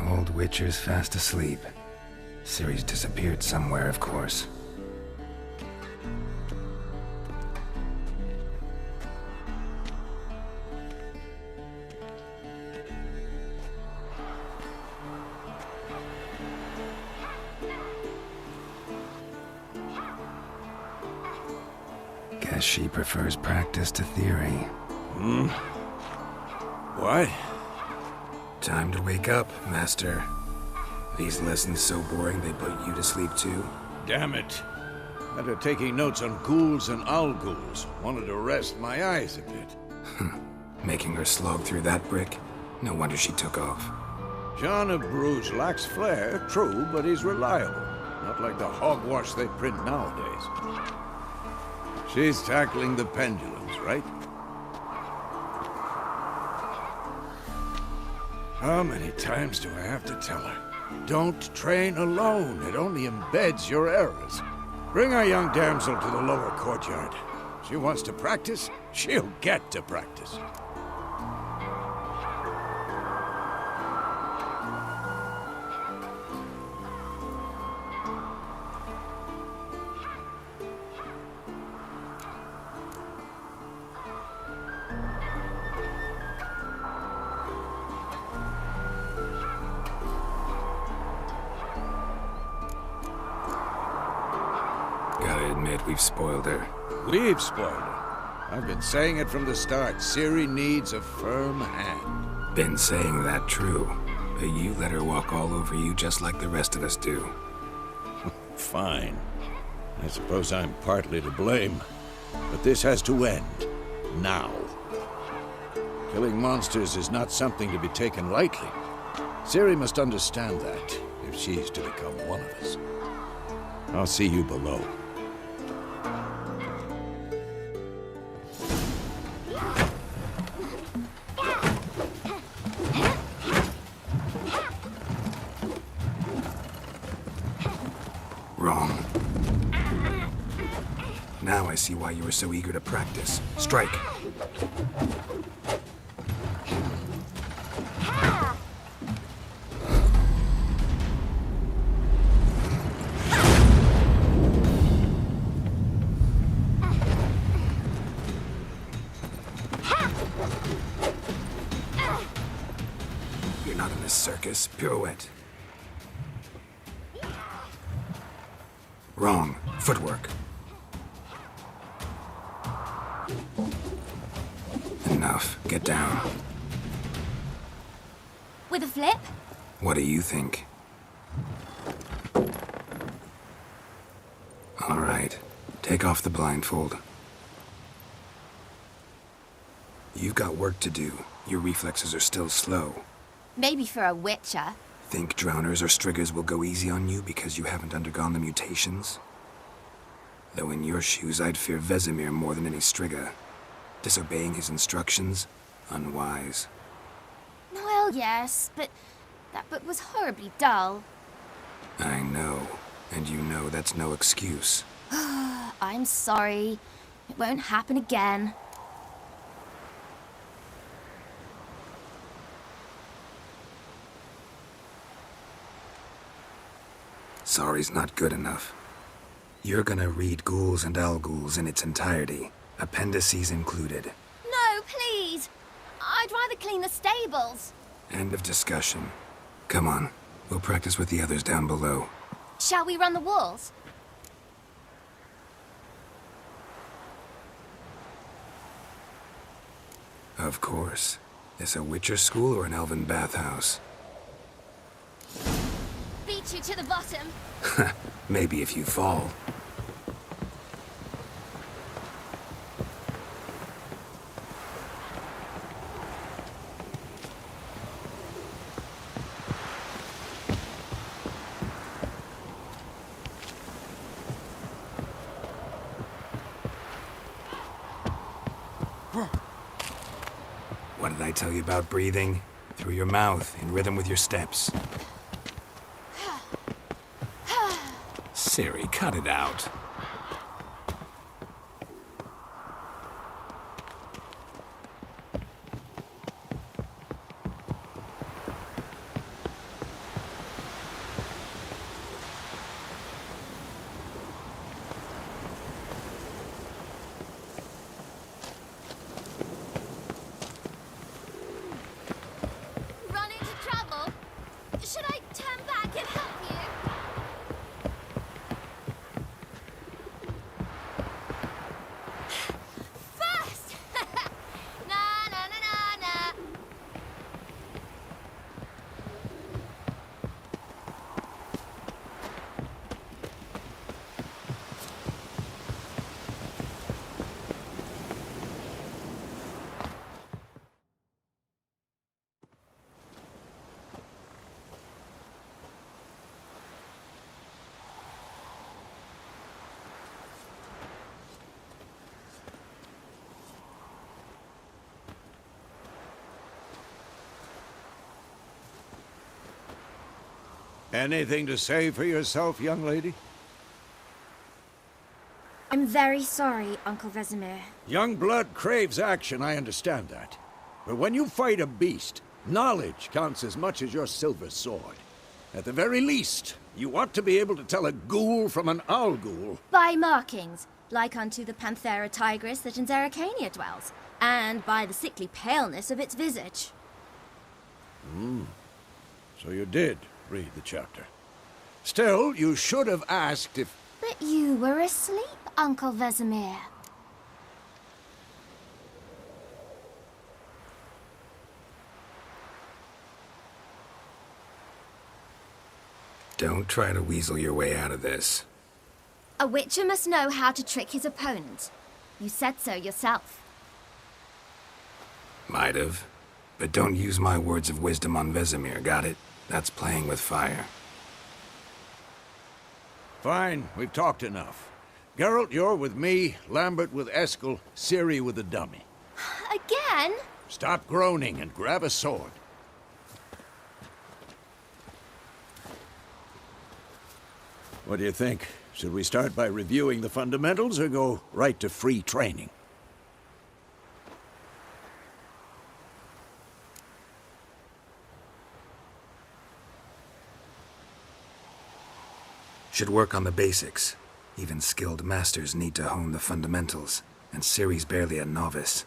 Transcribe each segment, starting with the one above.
Old Witcher's fast asleep. Ciri's disappeared somewhere, of course. Guess she prefers practice to theory. What? Time to wake up, Master. These lessons so boring they put you to sleep too? Damn it. After taking notes on ghouls and owl-ghouls, wanted to rest my eyes a bit. Making her slog through that brick? No wonder she took off. John of Bruges lacks flair, true, but he's reliable. Not like the hogwash they print nowadays. She's tackling the pendulums, right? How many times do I have to tell her? Don't train alone. It only embeds your errors. Bring our young damsel to the lower courtyard. She wants to practice, she'll get to practice. Gotta admit, we've spoiled her. We've spoiled her. I've been saying it from the start. Ciri needs a firm hand. Been saying that true, but you let her walk all over you just like the rest of us do. Fine. I suppose I'm partly to blame. But this has to end. Now. Killing monsters is not something to be taken lightly. Ciri must understand that, if she's to become one of us. I'll see you below. Wrong. Now I see why you were so eager to practice. Strike! You're not in this circus. Pirouette. Wrong. Footwork. Enough. Get down. With a flip? What do you think? All right. Take off the blindfold. You've got work to do. Your reflexes are still slow. Maybe for a witcher. Think drowners or striggers will go easy on you because you haven't undergone the mutations? Though in your shoes, I'd fear Vesemir more than any strigger. Disobeying his instructions? Unwise. Well, yes, but that book was horribly dull. I know. And you know that's no excuse. I'm sorry. It won't happen again. Sorry's not good enough. You're gonna read Ghouls and Owl-Ghouls in its entirety, appendices included. No, please! I'd rather clean the stables. End of discussion. Come on, we'll practice with the others down below. Shall we run the walls? Of course. This a Witcher school or an elven bathhouse? Beat you to the bottom. Maybe if you fall. did I tell you about breathing? Through your mouth, in rhythm with your steps. Ciri, cut it out. Run into trouble? Should I turn back and help you? First! Na na na na na. Anything to say for yourself, young lady? I'm very sorry, Uncle Vesemir. Young blood craves action, I understand that. But when you fight a beast, knowledge counts as much as your silver sword. At the very least, you ought to be able to tell a ghoul from an owl ghoul. By markings, like unto the Panthera tigris that in Zeracania dwells, and by the sickly paleness of its visage. So you did read the chapter. Still, you should have asked if... But you were asleep, Uncle Vesemir. Don't try to weasel your way out of this. A witcher must know how to trick his opponent. You said so yourself. Might have. But don't use my words of wisdom on Vesemir, got it? That's playing with fire. Fine, we've talked enough. Geralt, you're with me, Lambert with Eskel, Ciri with the dummy. Again? Stop groaning and grab a sword. What do you think? Should we start by reviewing the fundamentals or go right to free training? Should work on the basics. Even skilled masters need to hone the fundamentals, and Ciri's barely a novice.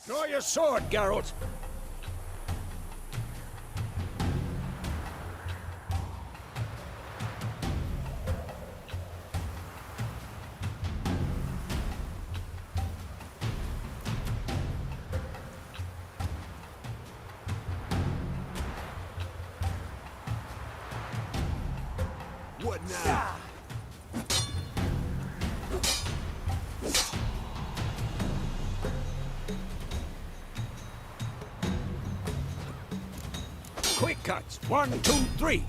Draw your sword, Geralt! What now? Quick cuts! 1, 2, 3!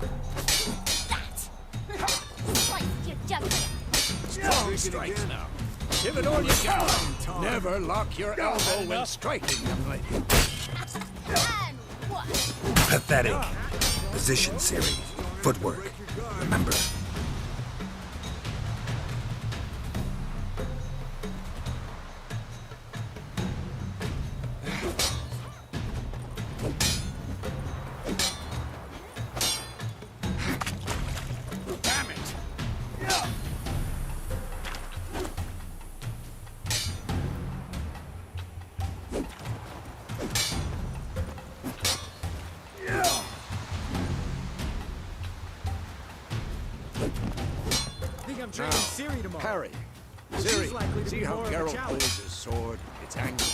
Slice your jugular. Strong strikes now. Give it all you got. Never lock your elbow when striking, young lady. And what? Pathetic. Position, Ciri. Footwork. Remember. Damn it! Think I'm training Ciri tomorrow. Parry. She's likely Ciri, to see be how more of a Geralt challenge. pulls his sword? It's angry.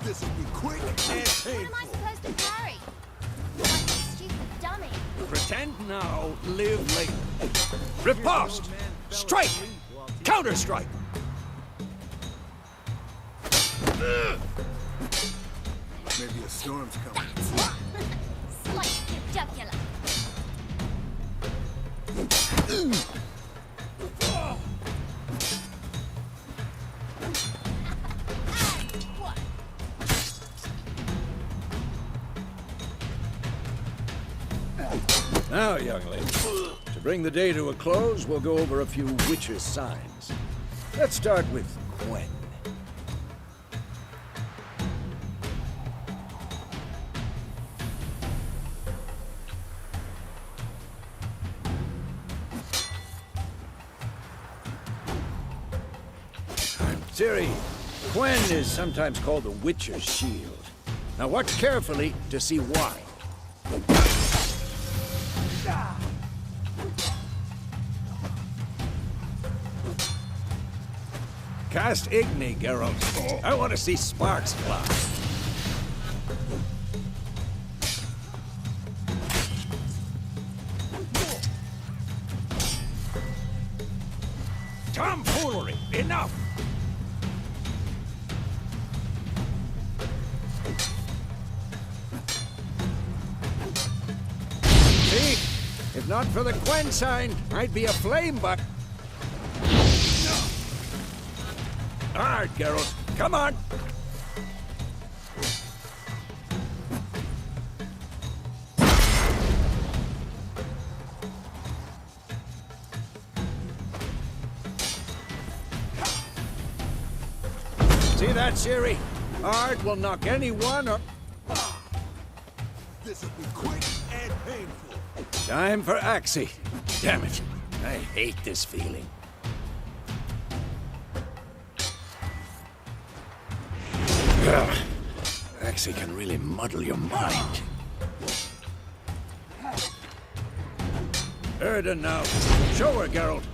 This will be quick and What am I painful. supposed to parry? Like a stupid dummy. Pretend now, live later. Riposte! Strike! Counter-strike! Maybe a storm's coming. Slice your jugular. Now, young lady, to bring the day to a close, we'll go over a few witches' signs. Let's start with Gwen. Ciri, Gwen is sometimes called the Witcher's Shield. Now watch carefully to see why. Cast Igni, Geralt. I want to see sparks fly. Tomfoolery! Enough! See? If not for the Gwen sign, I'd be a flame buck. Hard, Geralt. Come on! See that, Ciri? Hard will knock anyone or... This'll be quick and painful. Time for Axie. Damn it. I hate this feeling. Ugh. Axie can really muddle your mind. Erden now. Show her, Geralt.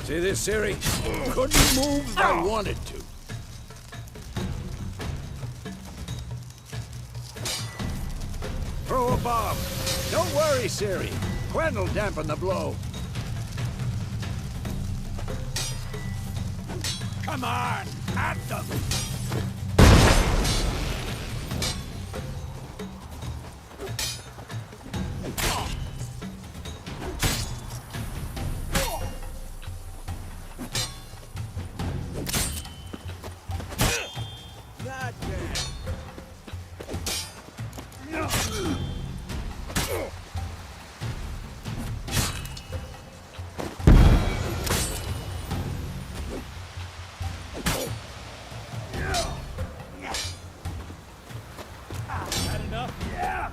See this, Ciri? Couldn't move if I wanted to. Throw a bomb. Don't worry, Ciri. Gwen will dampen the blow. Come on, at them! Not bad. Had enough? Yeah.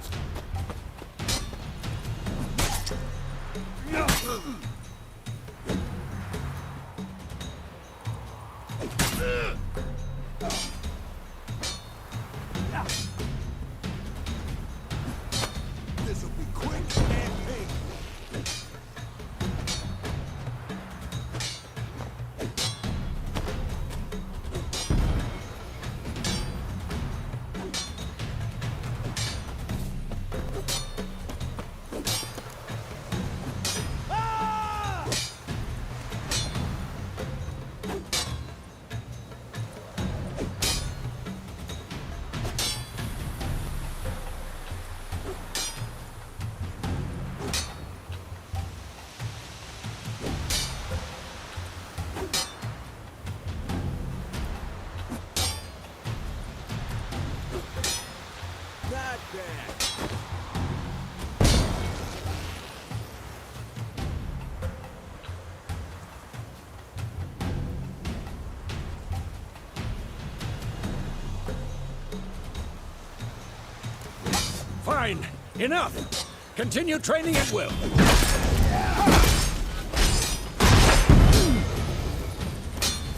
This'll be quick and painful. Ah! Not bad. Fine. Enough. Continue training at will.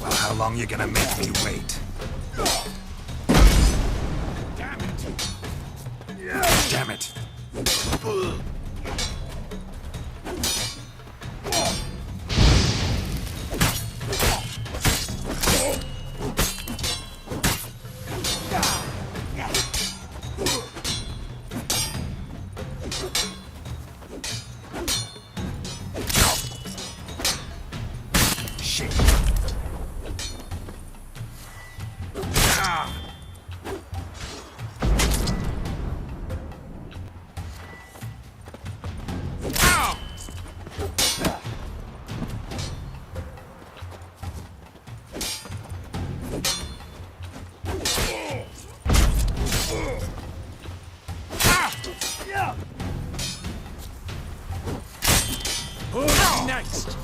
Well, how long you gonna make me wait? Damn it. Damn it. Shit. next?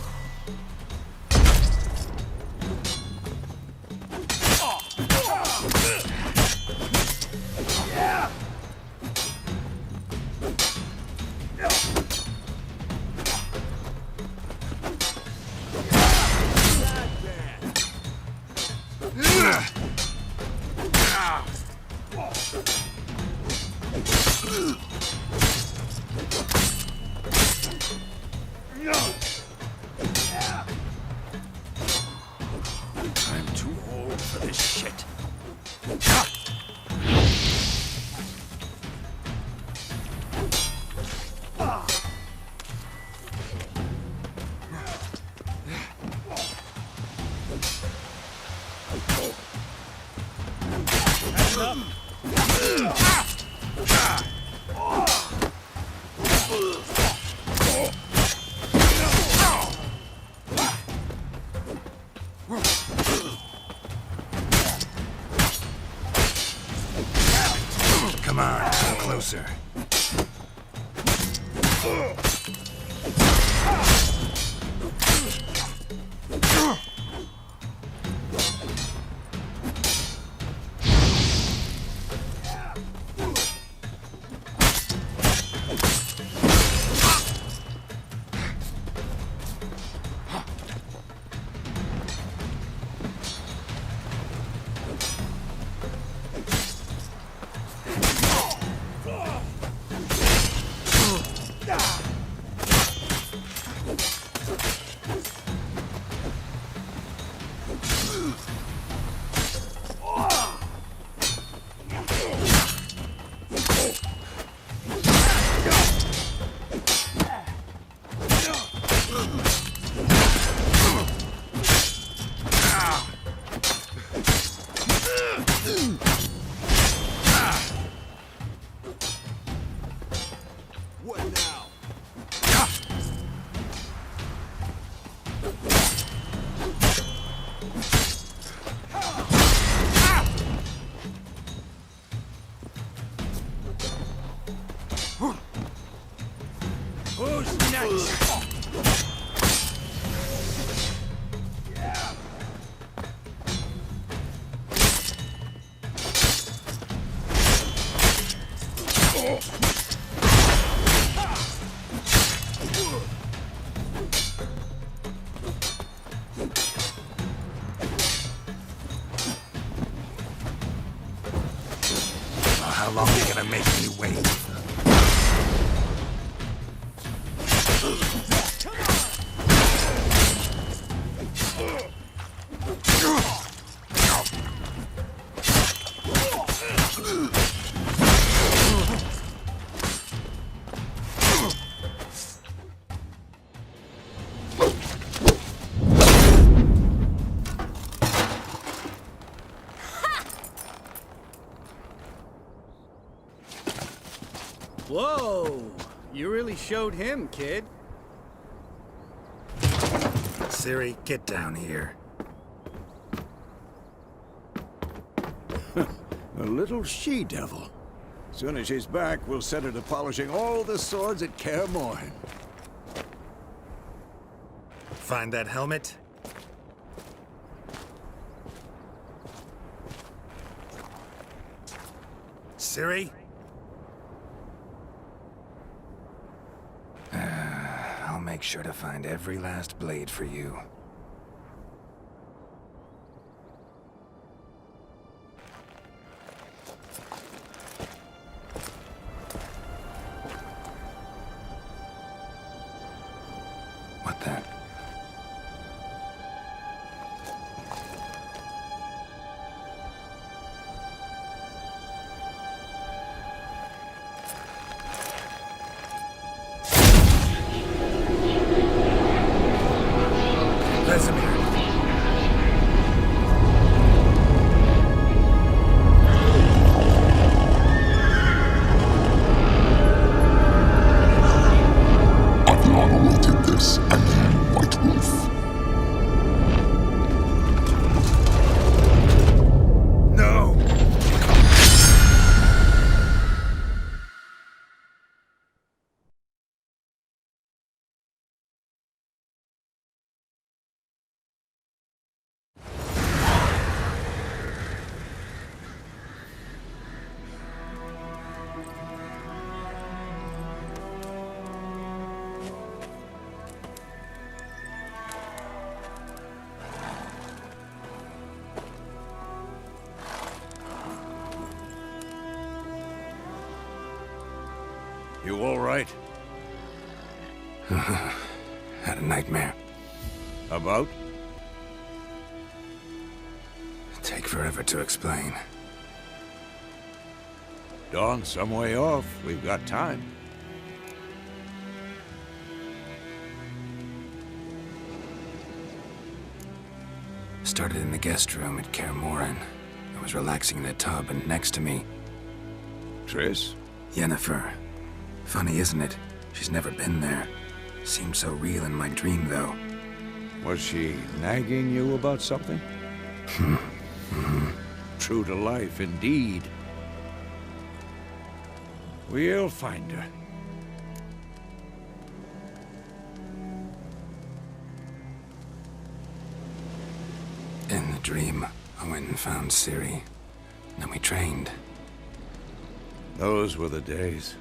I'm too old for this shit. Come on, come closer. What now? Who's next? How long are you gonna make me wait? Whoa! You really showed him, kid. Siri, get down here. A little she-devil. Soon as she's back, we'll set her to polishing all the swords at Kaer Morhen. Find that helmet? Siri? I'll make sure to find every last blade for you. What the? You all right? Had a nightmare. About? Take forever to explain. Dawn's some way off. We've got time. Started in the guest room at Kaer Morhen. I was relaxing in a tub, and next to me, Triss? Yennefer. Funny, isn't it? She's never been there. Seemed so real in my dream, though. Was she nagging you about something? True to life, indeed. We'll find her. In the dream, I went and found Ciri. Then we trained. Those were the days.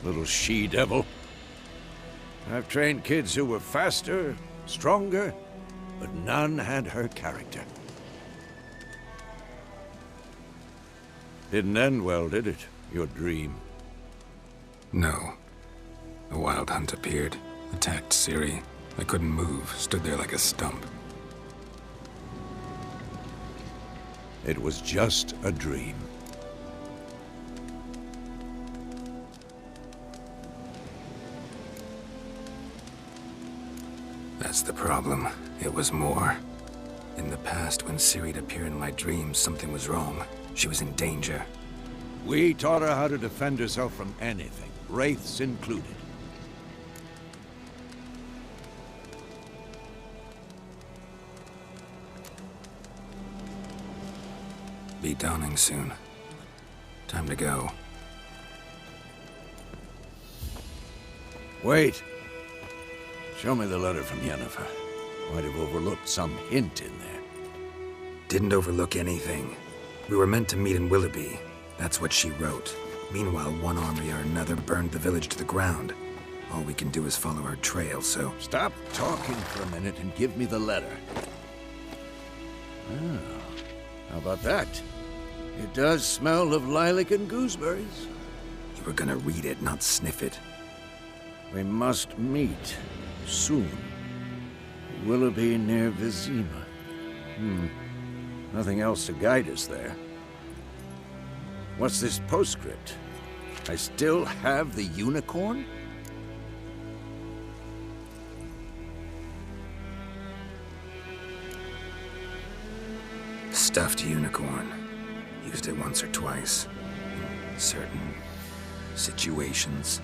Little she-devil. I've trained kids who were faster, stronger, but none had her character. Didn't end well, did it? Your dream? No. A wild hunt appeared, attacked Ciri. I couldn't move, stood there like a stump. It was just a dream. That's the problem. It was more. In the past, when Ciri'd appear in my dreams, something was wrong. She was in danger. We taught her how to defend herself from anything, wraiths included. Be dawning soon. Time to go. Wait. Show me the letter from Yennefer. Might have overlooked some hint in there. Didn't overlook anything. We were meant to meet in Willoughby. That's what she wrote. Meanwhile, one army or another burned the village to the ground. All we can do is follow her trail, so... Stop talking for a minute and give me the letter. Ah, how about that? It does smell of lilac and gooseberries. You were gonna read it, not sniff it. We must meet soon. Willoughby near Vizima. Nothing else to guide us there. What's this postscript? I still have the unicorn? Stuffed unicorn. Used it once or twice. In certain situations.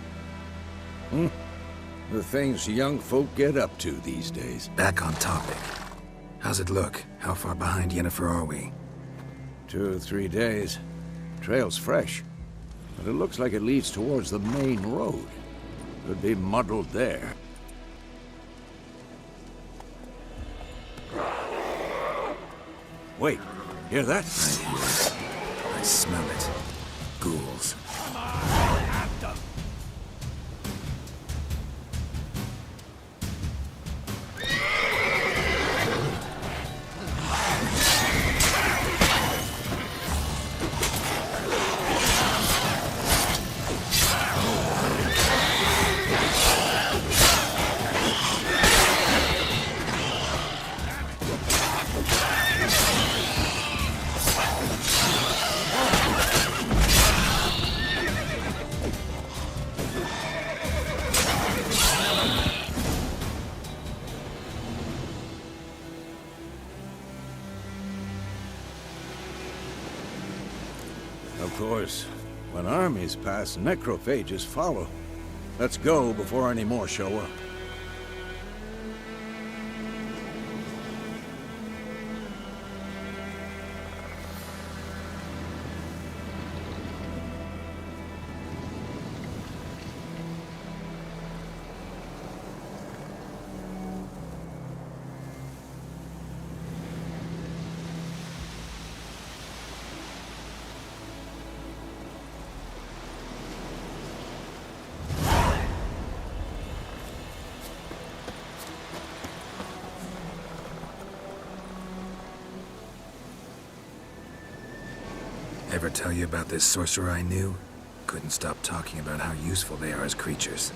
The things young folk get up to these days. Back on topic. How's it look? How far behind Yennefer are we? 2 or 3 days. Trail's fresh, but it looks like it leads towards the main road. Could be muddled there. Wait, hear that? I hear it. I smell it. Ghouls. Of course, when armies pass, necrophages follow. Let's go before any more show up. Ever tell you about this sorcerer I knew? couldn't stop talking about how useful they are as creatures.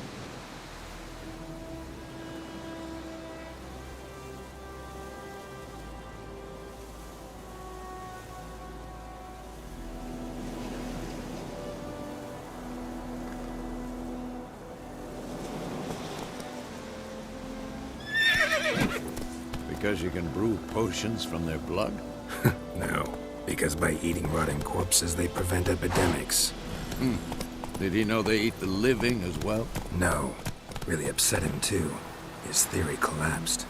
Because you can brew potions from their blood? No, because by eating rotting corpses, they prevent epidemics. Did he know they eat the living as well? No. Really upset him, too. His theory collapsed.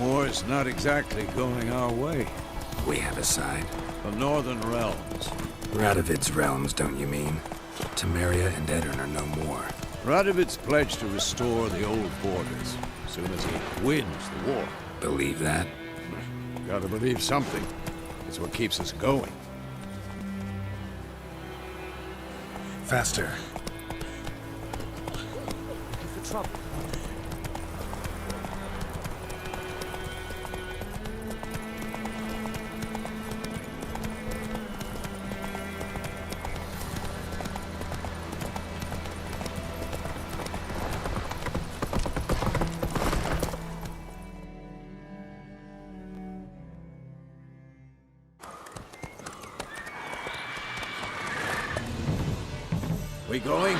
War's not exactly going our way. We have a side. The Northern Realms. Radovid's realms, don't you mean? Temeria and Edirn are no more. Radovid's pledged to restore the old borders, as soon as he wins the war. Believe that? Gotta believe something. It's what keeps us going. Faster. For trouble. We going?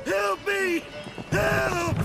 Help me! Help!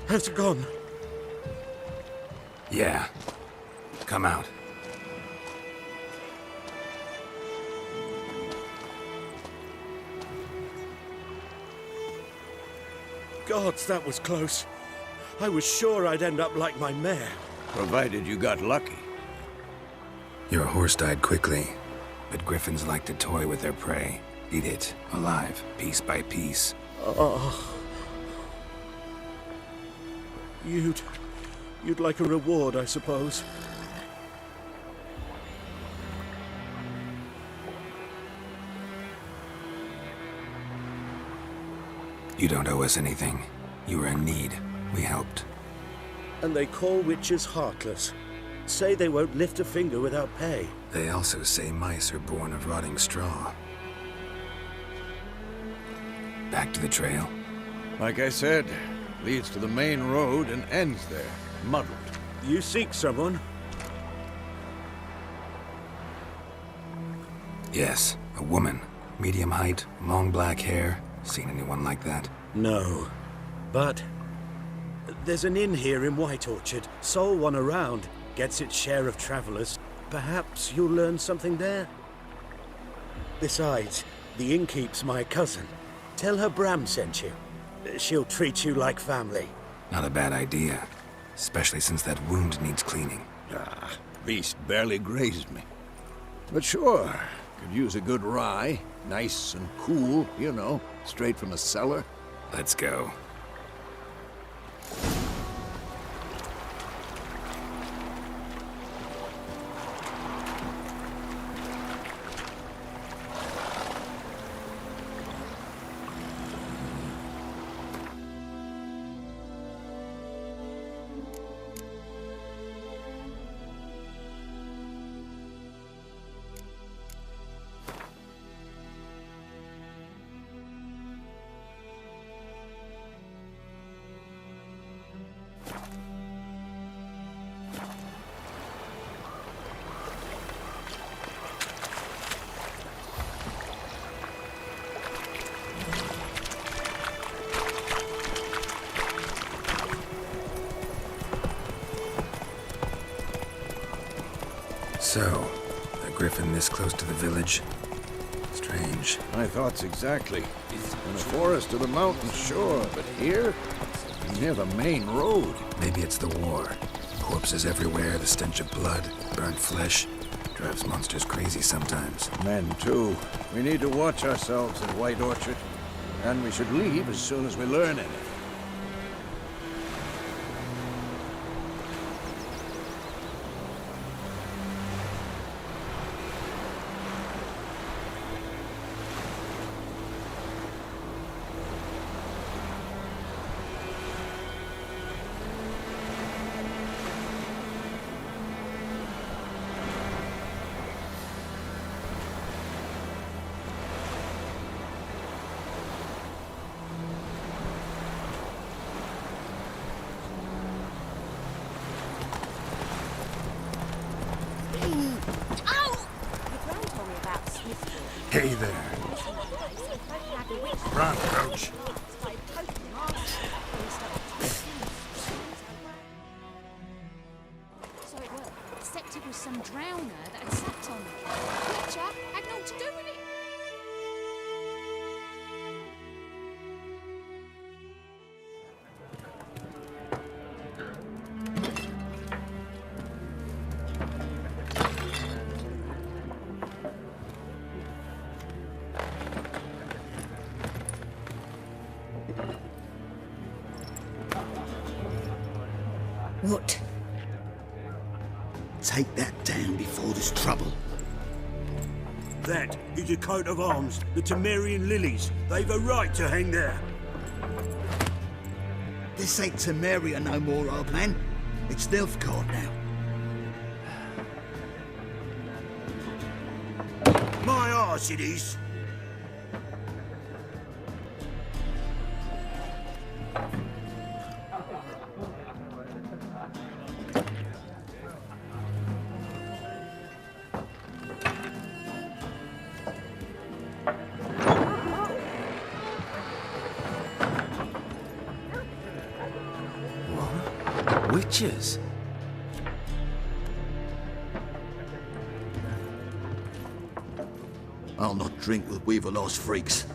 Has it gone? Yeah. Come out. Gods, that was close. I was sure I'd end up like my mare. Provided you got lucky. Your horse died quickly, but griffins like to toy with their prey. Eat it, alive, piece by piece. Oh. You'd like a reward, I suppose. You don't owe us anything. You were in need. We helped. And they call witches heartless. Say they won't lift a finger without pay. They also say mice are born of rotting straw. Back to the trail? Like I said, leads to the main road and ends there, muddled. You seek someone? Yes, a woman. Medium height, long black hair. Seen anyone like that? No. But there's an inn here in White Orchard. Sole one around. Gets its share of travelers. Perhaps you'll learn something there? Besides, the innkeep's my cousin. Tell her Bram sent you. She'll treat you like family. Not a bad idea. Especially since that wound needs cleaning. Beast barely grazed me. But sure, could use a good rye. Nice and cool, you know, straight from a cellar. Let's go. So, a griffin this close to the village? Strange. My thoughts exactly. In the forest or the mountain, sure, but here? Near the main road. Maybe it's the war. Corpses everywhere, the stench of blood, burnt flesh. Drives monsters crazy sometimes. Men, too. We need to watch ourselves in White Orchard. And we should leave as soon as we learn anything. Hey there. Run, coach. So it worked, except it was some drowner that had sat on it. Witcher had naught to do with it. What? Take that down before there's trouble. That is a coat of arms, the Temerian lilies. They've a right to hang there. This ain't Temeria no more, old man. It's Nilfgaard now. My arse it is. Witches? I'll not drink with Weaverlaw's freaks.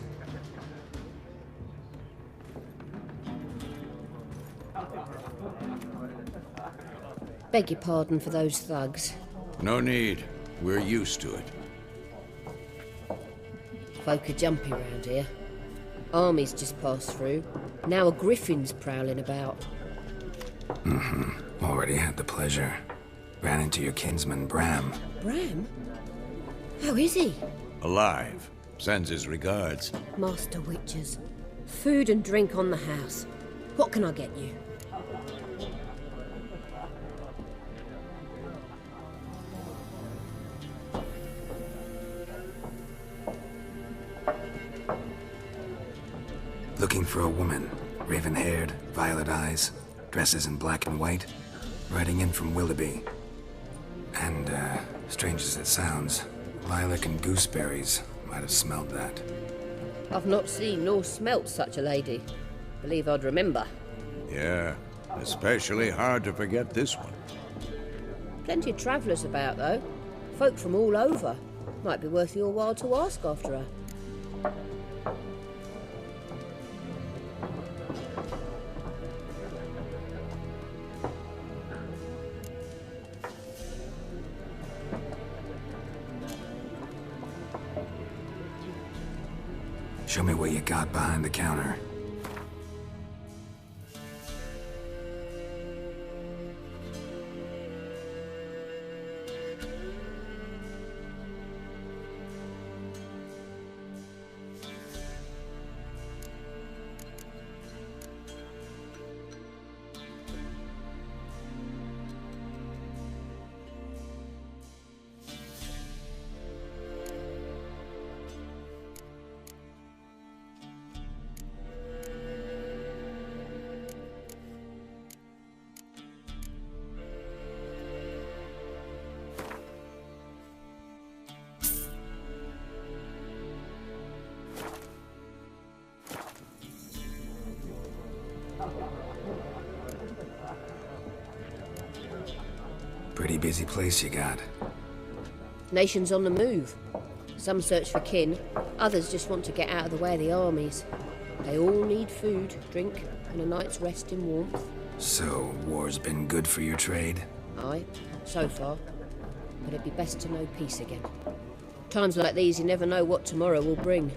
Beg your pardon for those thugs. No need. We're used to it. Folk are jumpy round here. Armies just passed through. Now a griffin's prowling about. Already had the pleasure. Ran into your kinsman, Bram. Bram? How is he? Alive. Sends his regards. Master Witchers. Food and drink on the house. What can I get you? Looking for a woman. Raven-haired, violet eyes, dresses in black and white. Riding in from Willoughby. And, strange as it sounds, lilac and gooseberries might have smelled that. I've not seen nor smelt such a lady. Believe I'd remember. Yeah, especially hard to forget this one. Plenty of travellers about, though. Folk from all over. Might be worth your while to ask after her. Show me what you got behind the counter. Pretty busy place you got. Nations on the move. Some search for kin, others just want to get out of the way of the armies. They all need food, drink, and a night's rest in warmth. So, war's been good for your trade? Aye, so far. But it'd be best to know peace again. Times like these, you never know what tomorrow will bring.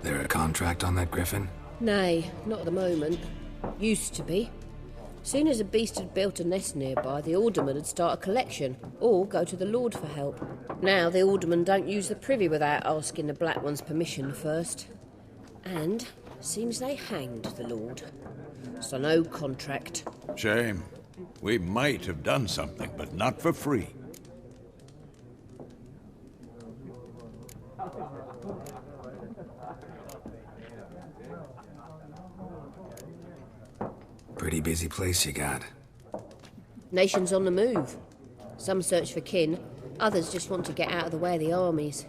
There a contract on that griffin? Nay, not at the moment. Used to be. Soon as a beast had built a nest nearby, the alderman would start a collection, or go to the Lord for help. Now the aldermen don't use the privy without asking the Black One's permission first. And seems they hanged the Lord. So no contract. Shame. We might have done something, but not for free. Pretty busy place you got. Nations on the move. Some search for kin, others just want to get out of the way of the armies.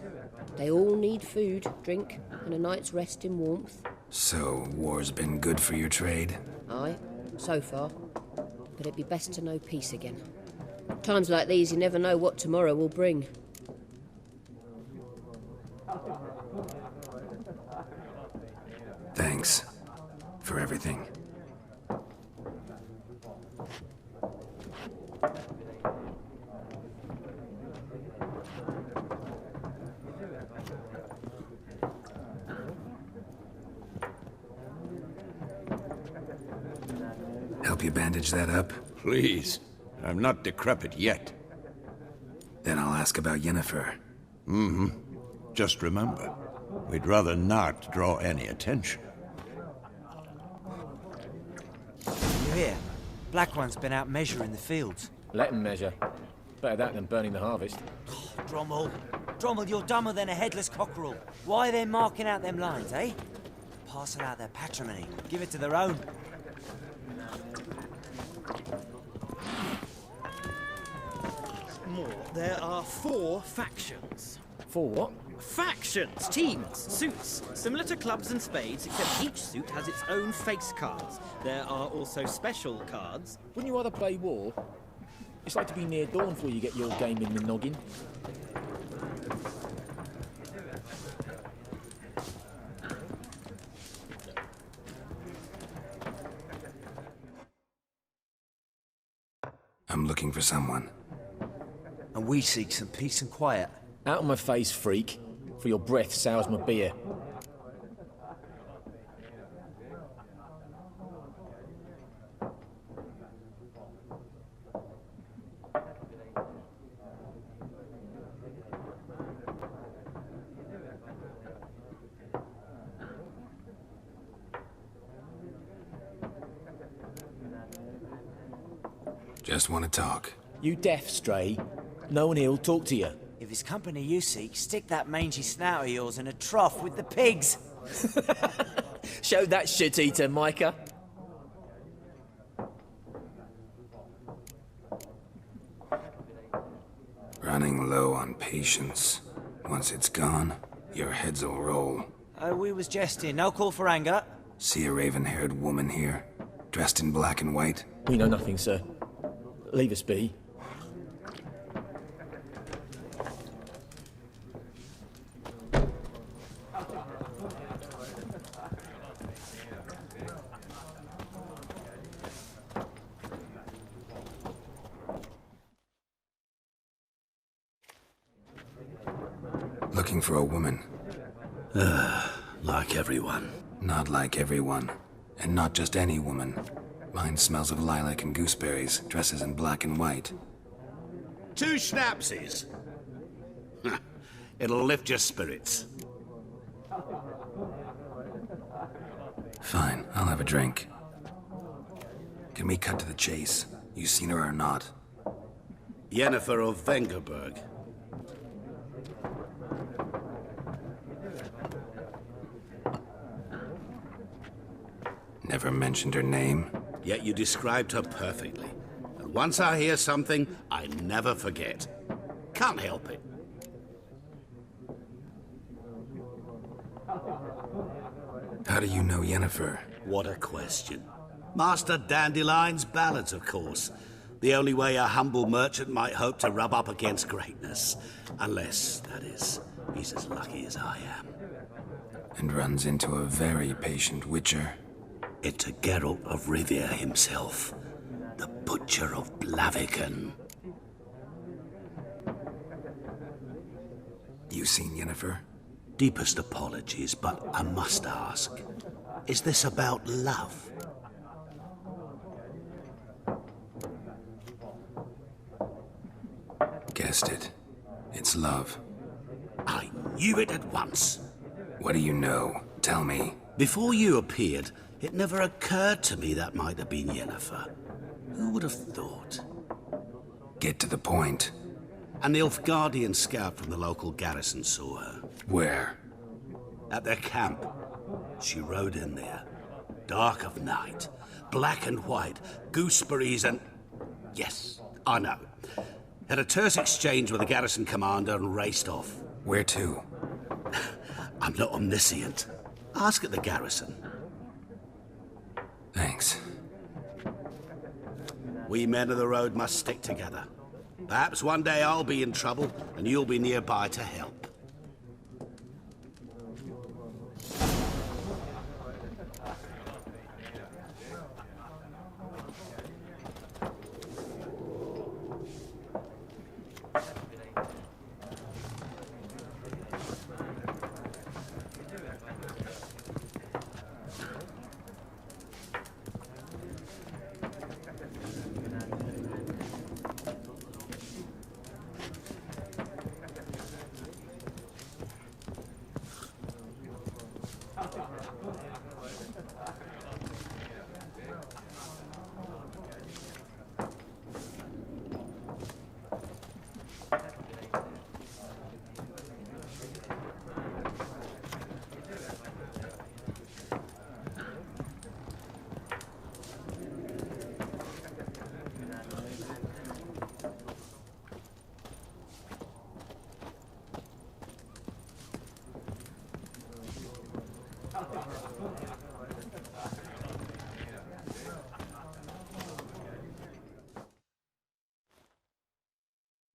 They all need food, drink, and a night's rest in warmth. So, war's been good for your trade? Aye, so far. But it'd be best to know peace again. Times like these, you never know what tomorrow will bring. Thanks. For everything. Help you bandage that up? Please. I'm not decrepit yet. Then I'll ask about Yennefer. Just remember, we'd rather not draw any attention. You hear? Black One's been out measuring the fields. Let him measure. Better that than burning the harvest. Drommel. Drommel, you're dumber than a headless cockerel. Why are they marking out them lines, eh? Parcel out their patrimony. Give it to their own. More. There are 4 factions. 4 what? Factions, teams, suits, similar to clubs and spades, except each suit has its own face cards. There are also special cards. Wouldn't you rather play war? It's like to be near dawn before you get your game in the noggin. I'm looking for someone. And we seek some peace and quiet. Out of my face, freak. For your breath sours my beer. Just want to talk. You deaf, stray. No one here'll talk to you. If it's company you seek, stick that mangy snout of yours in a trough with the pigs. Show that shit-eater, Micah. Running low on patience. Once it's gone, your heads'll roll. Oh, we was jesting. No call for anger. See a raven-haired woman here, dressed in black and white? We know nothing, sir. Leave us be. Looking for a woman. Like everyone. Not like everyone. And not just any woman. Mine smells of lilac and gooseberries, dresses in black and white. 2 schnapsies. It'll lift your spirits. Fine, I'll have a drink. Can we cut to the chase? You seen her or not? Yennefer of Vengerberg. Never mentioned her name? Yet you described her perfectly. And once I hear something, I never forget. Can't help it. How do you know Yennefer? What a question. Master Dandelion's ballads, of course. The only way a humble merchant might hope to rub up against greatness. Unless, that is, he's as lucky as I am. And runs into a very patient witcher. Into Geralt of Rivia himself, the Butcher of Blaviken. You seen Yennefer? Deepest apologies, but I must ask. Is this about love? Guessed it. It's love. I knew it at once. What do you know? Tell me. Before you appeared, it never occurred to me that might have been Yennefer. Who would have thought? Get to the point. An Nilfgaardian scout from the local garrison saw her. Where? At their camp. She rode in there. Dark of night. Black and white. Gooseberries and... Yes, I know. Had a terse exchange with the garrison commander and raced off. Where to? I'm not omniscient. Ask at the garrison. Thanks. We men of the road must stick together. Perhaps one day I'll be in trouble and you'll be nearby to help.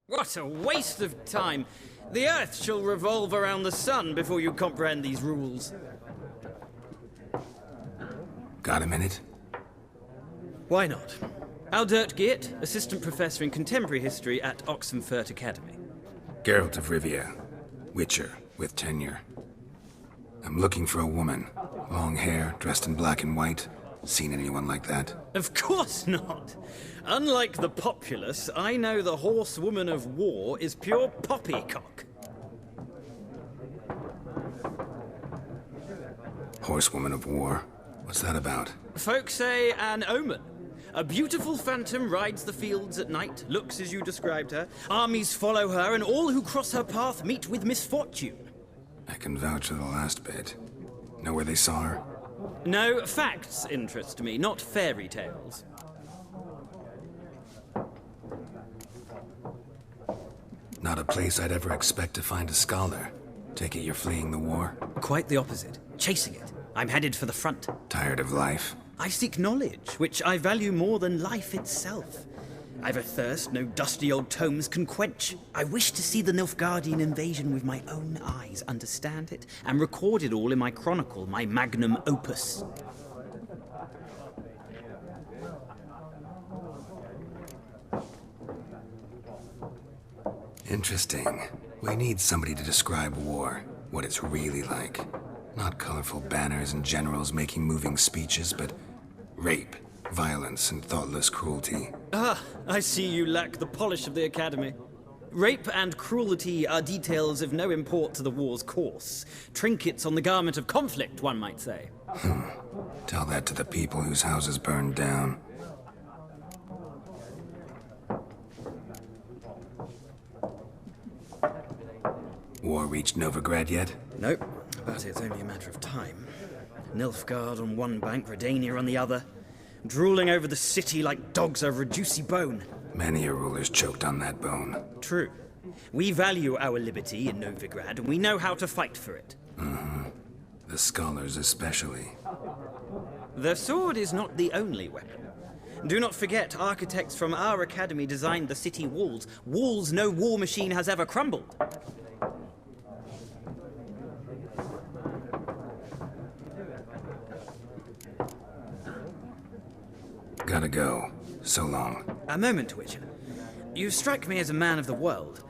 What a waste of time! The Earth shall revolve around the sun before you comprehend these rules. Got a minute? Why not? Aldert Geert, Assistant Professor in Contemporary History at Oxenfurt Academy. Geralt of Rivia. Witcher, with tenure. I'm looking for a woman. Long hair, dressed in black and white. Seen anyone like that? Of course not! Unlike the populace, I know the horsewoman of war is pure poppycock. Horsewoman of war? What's that about? Folk say an omen. A beautiful phantom rides the fields at night, looks as you described her. Armies follow her, and all who cross her path meet with misfortune. I can vouch for the last bit. Know where they saw her? No, facts interest me, not fairy tales. Not a place I'd ever expect to find a scholar. Take it you're fleeing the war? Quite the opposite. Chasing it. I'm headed for the front. Tired of life? I seek knowledge, which I value more than life itself. I've a thirst no dusty old tomes can quench. I wish to see the Nilfgaardian invasion with my own eyes, understand it, and record it all in my chronicle, my magnum opus. Interesting. We need somebody to describe war, what it's really like. Not colorful banners and generals making moving speeches, but rape, violence, and thoughtless cruelty. Ah, I see you lack the polish of the Academy. Rape and cruelty are details of no import to the war's course. Trinkets on the garment of conflict, one might say. Tell that to the people whose houses burned down. War reached Novigrad yet? Nope, but it's only a matter of time. Nilfgaard on one bank, Redania on the other. Drooling over the city like dogs over a juicy bone. Many a ruler's choked on that bone. True. We value our liberty in Novigrad, and we know how to fight for it. The scholars especially. The sword is not the only weapon. Do not forget, architects from our academy designed the city walls. Walls no war machine has ever crumbled. Gotta go. So long. A moment, Witcher. You strike me as a man of the world.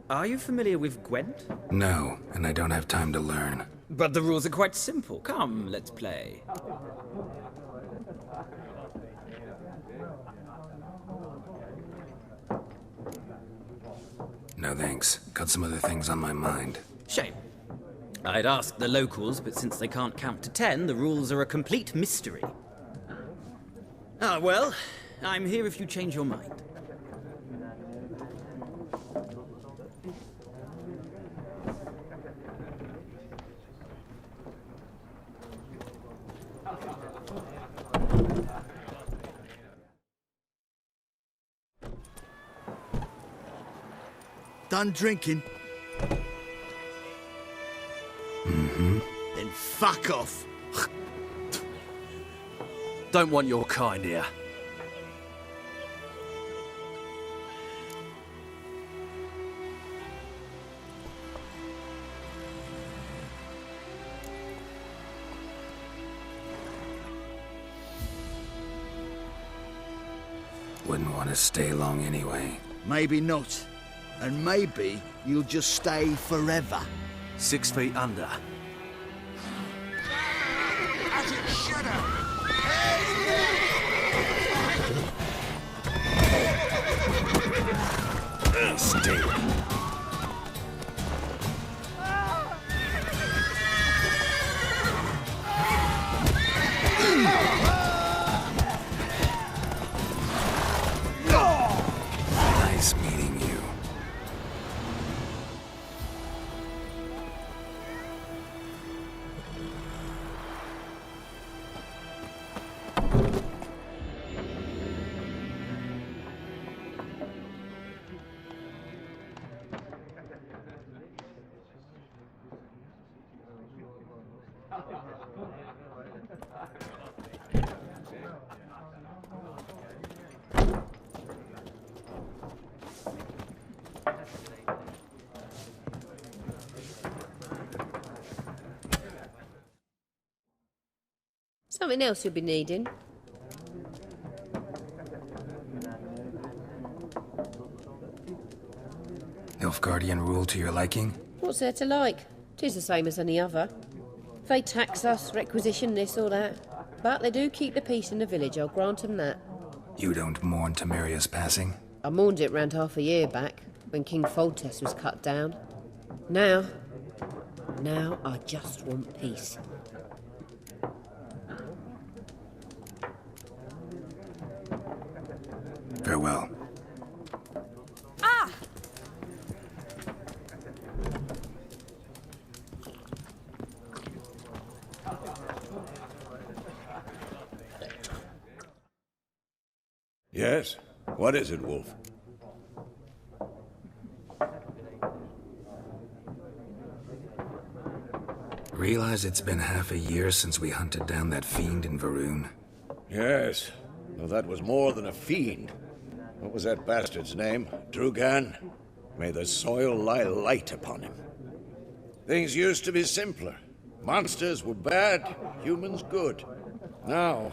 Are you familiar with Gwent? No, and I don't have time to learn. But the rules are quite simple. Come, let's play. No thanks. Got some other things on my mind. Shame. I'd ask the locals, but since they can't count to 10, the rules are a complete mystery. Ah, well, I'm here if you change your mind. Done drinking? Mm-hmm. Then fuck off. Don't want your kind here. Wouldn't want to stay long anyway. Maybe not. And maybe you'll just stay forever. 6 feet under. As it should have. Mistake. Nice meeting you. Something else you'll be needing. Nilfgaardian rule to your liking? What's there to like? 'Tis the same as any other. They tax us, requisition this or that. But they do keep the peace in the village, I'll grant 'em that. You don't mourn Temeria's passing? I mourned it round half a year back, when King Foltest was cut down. Now I just want peace. Farewell. Ah! Yes? What is it, Wolf? Realize it's been half a year since we hunted down that fiend in Varun? Yes. Well, that was more than a fiend. What was that bastard's name? Drugan? May the soil lie light upon him. Things used to be simpler. Monsters were bad, humans good. Now,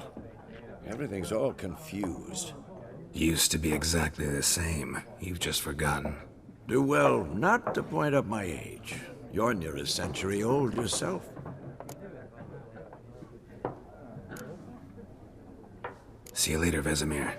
everything's all confused. Used to be exactly the same. You've just forgotten. Do well not to point up my age. You're near a century old yourself. See you later, Vesemir.